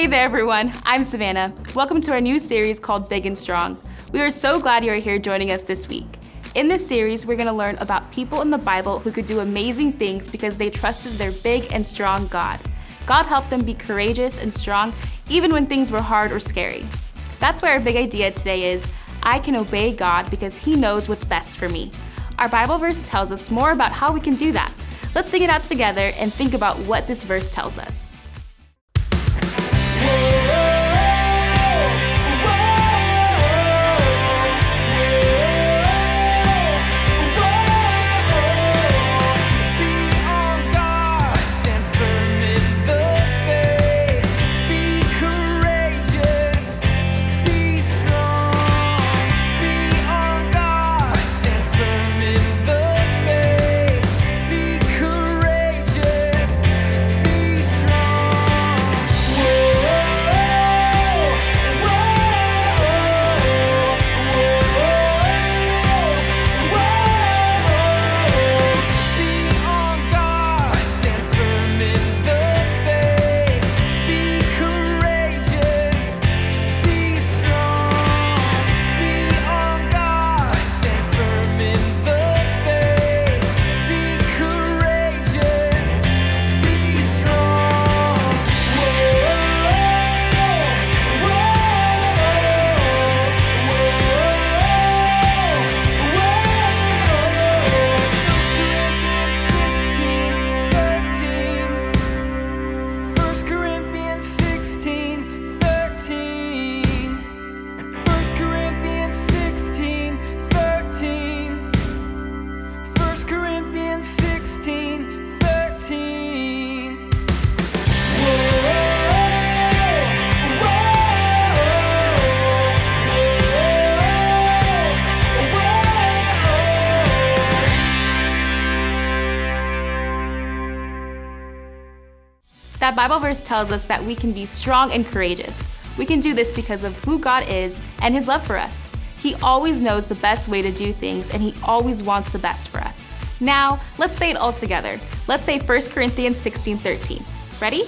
Hey there everyone, I'm Savannah. Welcome to our new series called Big and Strong. We are so glad you are here joining us this week. In this series, we're going to learn about people in the Bible who could do amazing things because they trusted their big and strong God. God helped them be courageous and strong even when things were hard or scary. That's why our big idea today is, I can obey God because He knows what's best for me. Our Bible verse tells us more about how we can do that. Let's sing it out together and think about what this verse tells us. That Bible verse tells us that we can be strong and courageous. We can do this because of who God is and His love for us. He always knows the best way to do things, and He always wants the best for us. Now, let's say it all together. Let's say 1 Corinthians 16:13. Ready?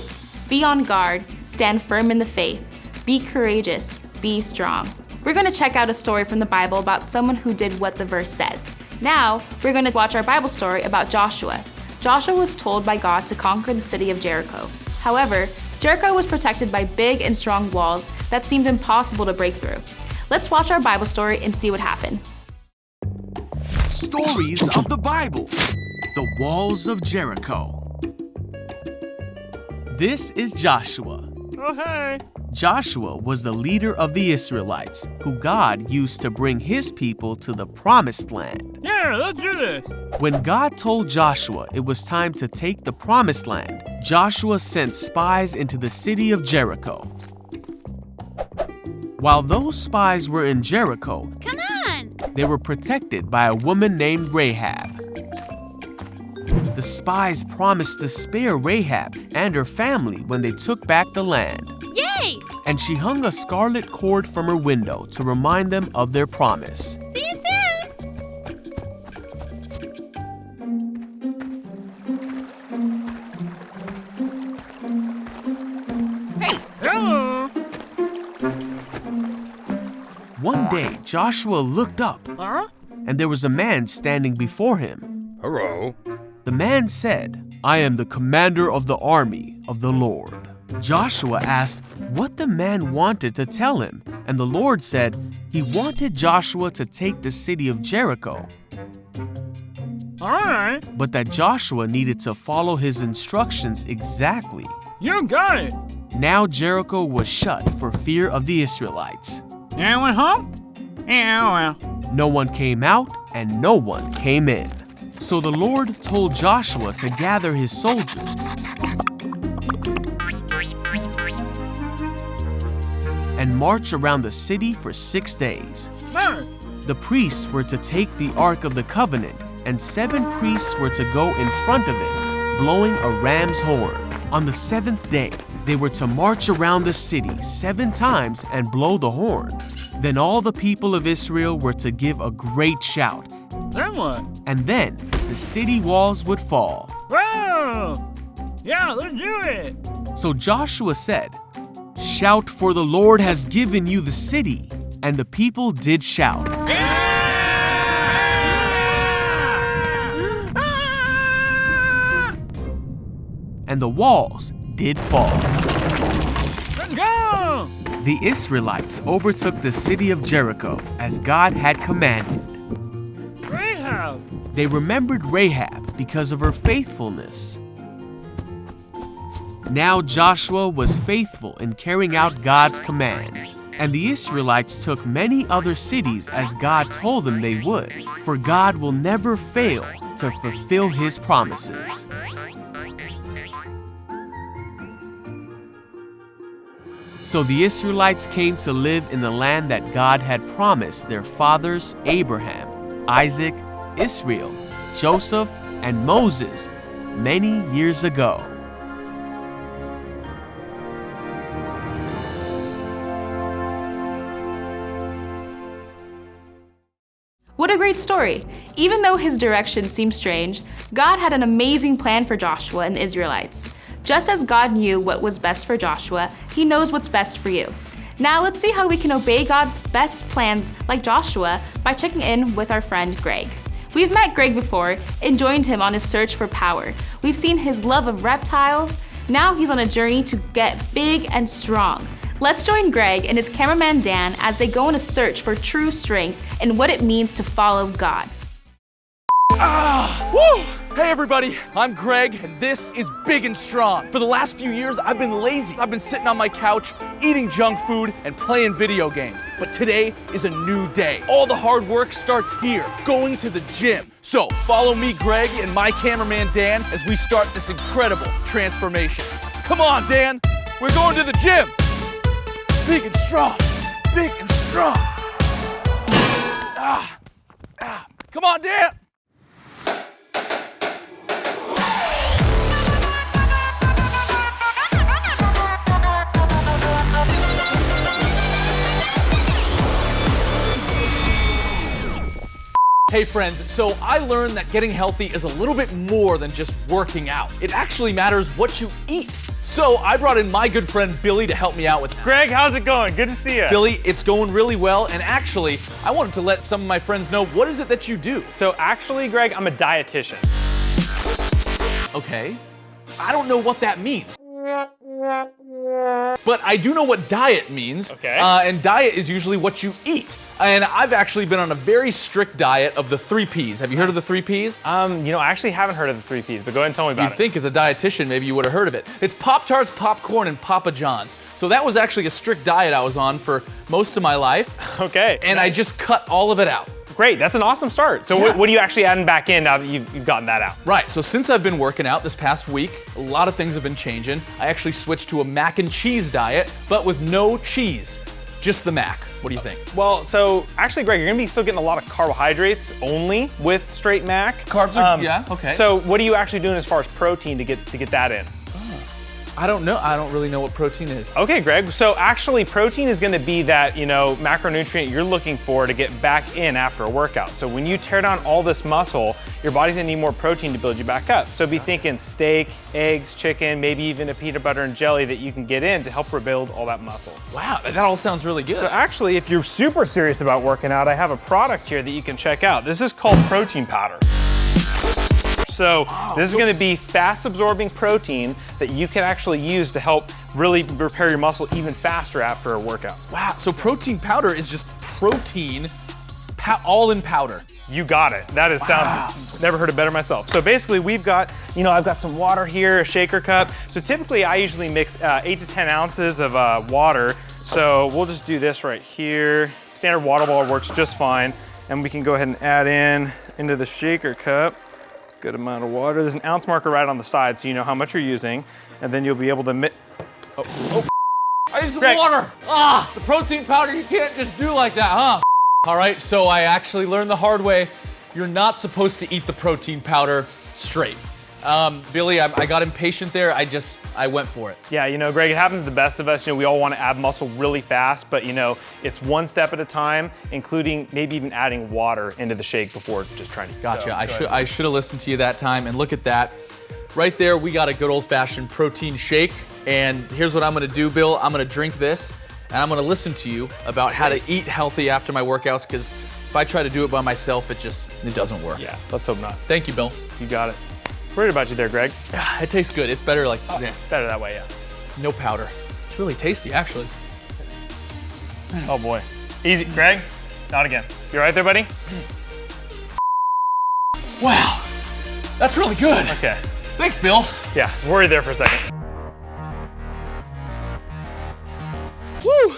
Be on guard, stand firm in the faith, be courageous, be strong. We're going to check out a story from the Bible about someone who did what the verse says. Now, we're going to watch our Bible story about Joshua. Joshua was told by God to conquer the city of Jericho. However, Jericho was protected by big and strong walls that seemed impossible to break through. Let's watch our Bible story and see what happened. Stories of the Bible. The Walls of Jericho. This is Joshua. Oh, hey. Joshua was the leader of the Israelites, who God used to bring His people to the Promised Land. Yeah, let's do this. When God told Joshua it was time to take the Promised Land, Joshua sent spies into the city of Jericho. While those spies were in Jericho, Come on! they were protected by a woman named Rahab. The spies promised to spare Rahab and her family when they took back the land. Yay! And she hung a scarlet cord from her window to remind them of their promise. See you soon! Hey! Hello. One day, Joshua looked up, Huh? and there was a man standing before him. Hello. The man said, "I am the commander of the army of the Lord." Joshua asked what the man wanted to tell him, and the Lord said He wanted Joshua to take the city of Jericho, All right. but that Joshua needed to follow his instructions exactly. You got it. Now Jericho was shut for fear of the Israelites. Anyone home? Yeah, well. No one came out and no one came in. So the Lord told Joshua to gather his soldiers and march around the city for 6 days. Mark. The priests were to take the Ark of the Covenant, and 7 priests were to go in front of it, blowing a ram's horn. On the 7th day, they were to march around the city 7 times and blow the horn. Then all the people of Israel were to give a great shout, Then what? and then the city walls would fall. Whoa! Yeah, let's do it. So Joshua said, "Shout, for the Lord has given you the city." And the people did shout. And the walls did fall. Let's go! The Israelites overtook the city of Jericho as God had commanded. Rahab! They remembered Rahab because of her faithfulness. Now Joshua was faithful in carrying out God's commands, and the Israelites took many other cities as God told them they would, for God will never fail to fulfill his promises. So the Israelites came to live in the land that God had promised their fathers Abraham, Isaac, Israel, Joseph, and Moses many years ago. What a great story! Even though his direction seemed strange, God had an amazing plan for Joshua and the Israelites. Just as God knew what was best for Joshua, he knows what's best for you. Now let's see how we can obey God's best plans like Joshua by checking in with our friend Greg. We've met Greg before and joined him on his search for power. We've seen his love of reptiles. Now he's on a journey to get big and strong. Let's join Greg and his cameraman Dan as they go on a search for true strength and what it means to follow God. Woo! Hey everybody, I'm Greg, and this is Big and Strong. For the last few years, I've been lazy. I've been sitting on my couch, eating junk food, and playing video games. But today is a new day. All the hard work starts here, going to the gym. So follow me, Greg, and my cameraman Dan as we start this incredible transformation. Come on, Dan, we're going to the gym. Big and strong, big and strong. Come on, Dan. Hey friends, so I learned that getting healthy is a little bit more than just working out. It actually matters what you eat. So I brought in my good friend Billy to help me out with that. Greg, how's it going? Good to see you. Billy, it's going really well, and actually, I wanted to let some of my friends know, what is it that you do? So actually, Greg, I'm a dietitian. Okay, I don't know what that means. But I do know what diet means. Okay. And diet is usually what you eat. And I've actually been on a very strict diet of the 3 Ps. Have you heard of the 3 Ps? I actually haven't heard of the 3 Ps, but go ahead and tell me about You'd think as a dietitian, maybe you would have heard of it. It's Pop-Tarts, popcorn, and Papa John's. So that was actually a strict diet I was on for most of my life. Okay. And I just cut all of it out. Great, that's an awesome start. So Yeah. what are you actually adding back in now that you've gotten that out? Right, so since I've been working out this past week, a lot of things have been changing. I actually switched to a mac and cheese diet, but with no cheese, just the mac. What do you think? Well, so actually, Greg, you're gonna be still getting a lot of carbohydrates only with straight mac. Carbs are, yeah, okay. So what are you actually doing as far as protein to get that in? I don't know. I don't really know what protein is. Okay, Greg. So actually, protein is going to be that, macronutrient you're looking for to get back in after a workout. So when you tear down all this muscle, your body's going to need more protein to build you back up. So be thinking steak, eggs, chicken, maybe even a peanut butter and jelly that you can get in to help rebuild all that muscle. Wow, that all sounds really good. So actually, if you're super serious about working out, I have a product here that you can check out. This is called protein powder. So this is going to be fast absorbing protein that you can actually use to help really repair your muscle even faster after a workout. Wow, so protein powder is just protein all in powder. You got it. That is sounds, never heard it better myself. So basically we've got, I've got some water here, a shaker cup. So typically I usually mix 8 to 10 ounces of water. So we'll just do this right here. Standard water bottle works just fine. And we can go ahead and add into the shaker cup. Good amount of water. There's an ounce marker right on the side so you know how much you're using. And then you'll be able to I need some water. The protein powder, you can't just do like that, huh? All right, so I actually learned the hard way. You're not supposed to eat the protein powder straight. Billy, I got impatient there. I went for it. Yeah, Greg, it happens to the best of us. We all want to add muscle really fast, but it's one step at a time, including maybe even adding water into the shake before just trying to eat. Gotcha. I should have listened to you that time, and look at that. Right there, we got a good old-fashioned protein shake. And here's what I'm gonna do, Bill. I'm gonna drink this, and I'm gonna listen to you about how to eat healthy after my workouts, because if I try to do it by myself, it doesn't work. Yeah, let's hope not. Thank you, Bill. You got it. Worried about you there, Greg. It tastes good. It's better like this. Better that way, yeah. No powder. It's really tasty, actually. Oh boy. Easy, Greg. Not again. You all right there, buddy? Wow, that's really good. Okay. Thanks, Bill. Yeah, worried there for a second. Woo!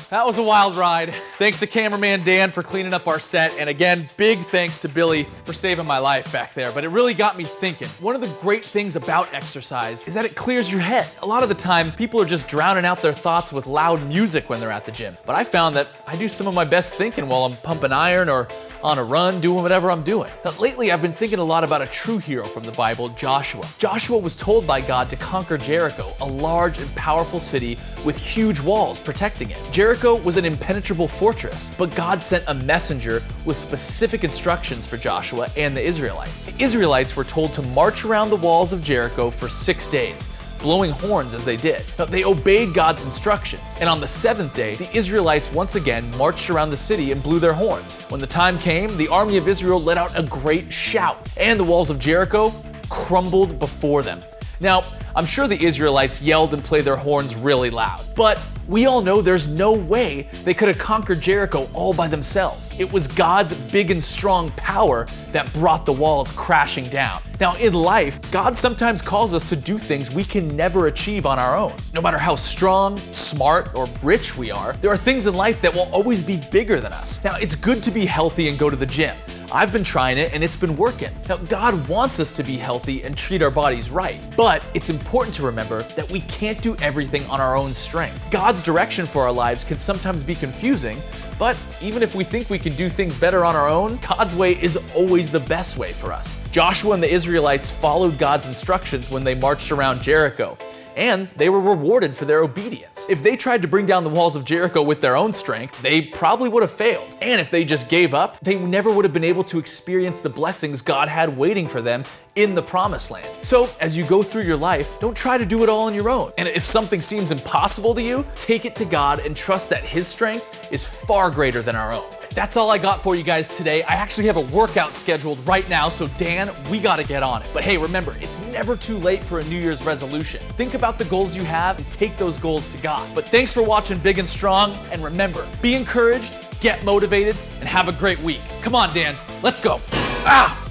That was a wild ride. Thanks to cameraman Dan for cleaning up our set. And again, big thanks to Billy for saving my life back there. But it really got me thinking. One of the great things about exercise is that it clears your head. A lot of the time, people are just drowning out their thoughts with loud music when they're at the gym. But I found that I do some of my best thinking while I'm pumping iron or on a run, doing whatever I'm doing. Now, lately, I've been thinking a lot about a true hero from the Bible, Joshua. Joshua was told by God to conquer Jericho, a large and powerful city with huge walls protecting it. Jericho was an impenetrable fortress, but God sent a messenger with specific instructions for Joshua and the Israelites. The Israelites were told to march around the walls of Jericho for 6 days, blowing horns as they did. Now, they obeyed God's instructions, and on the 7th day, the Israelites once again marched around the city and blew their horns. When the time came, the army of Israel let out a great shout, and the walls of Jericho crumbled before them. Now, I'm sure the Israelites yelled and played their horns really loud, but we all know there's no way they could have conquered Jericho all by themselves. It was God's big and strong power that brought the walls crashing down. Now, in life, God sometimes calls us to do things we can never achieve on our own. No matter how strong, smart, or rich we are, there are things in life that will always be bigger than us. Now, it's good to be healthy and go to the gym. I've been trying it and it's been working. Now, God wants us to be healthy and treat our bodies right, but it's important to remember that we can't do everything on our own strength. God's direction for our lives can sometimes be confusing, but even if we think we can do things better on our own, God's way is always the best way for us. Joshua and the Israelites followed God's instructions when they marched around Jericho, and they were rewarded for their obedience. If they tried to bring down the walls of Jericho with their own strength, they probably would have failed. And if they just gave up, they never would have been able to experience the blessings God had waiting for them in the promised land. So as you go through your life, don't try to do it all on your own. And if something seems impossible to you, take it to God and trust that His strength is far greater than our own. That's all I got for you guys today. I actually have a workout scheduled right now, so Dan, we gotta get on it. But hey, remember, it's never too late for a New Year's resolution. Think about the goals you have and take those goals to God. But thanks for watching Big and Strong, and remember, be encouraged, get motivated, and have a great week. Come on, Dan, let's go. Ah!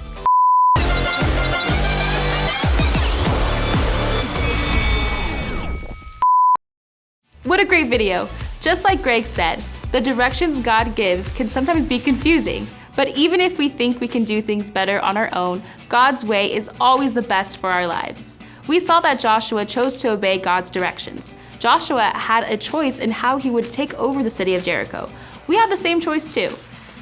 What a great video. Just like Greg said, the directions God gives can sometimes be confusing, but even if we think we can do things better on our own, God's way is always the best for our lives. We saw that Joshua chose to obey God's directions. Joshua had a choice in how he would take over the city of Jericho. We have the same choice too.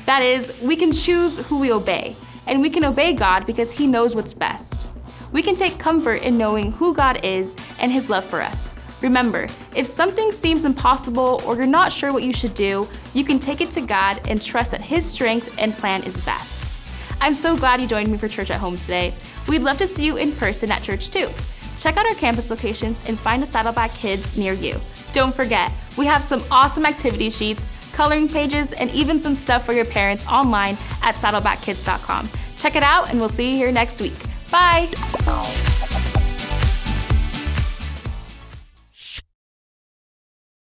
That is, we can choose who we obey, and we can obey God because He knows what's best. We can take comfort in knowing who God is and His love for us. Remember, if something seems impossible or you're not sure what you should do, you can take it to God and trust that His strength and plan is best. I'm so glad you joined me for Church at Home today. We'd love to see you in person at church too. Check out our campus locations and find a Saddleback Kids near you. Don't forget, we have some awesome activity sheets, coloring pages, and even some stuff for your parents online at saddlebackkids.com. Check it out and we'll see you here next week. Bye!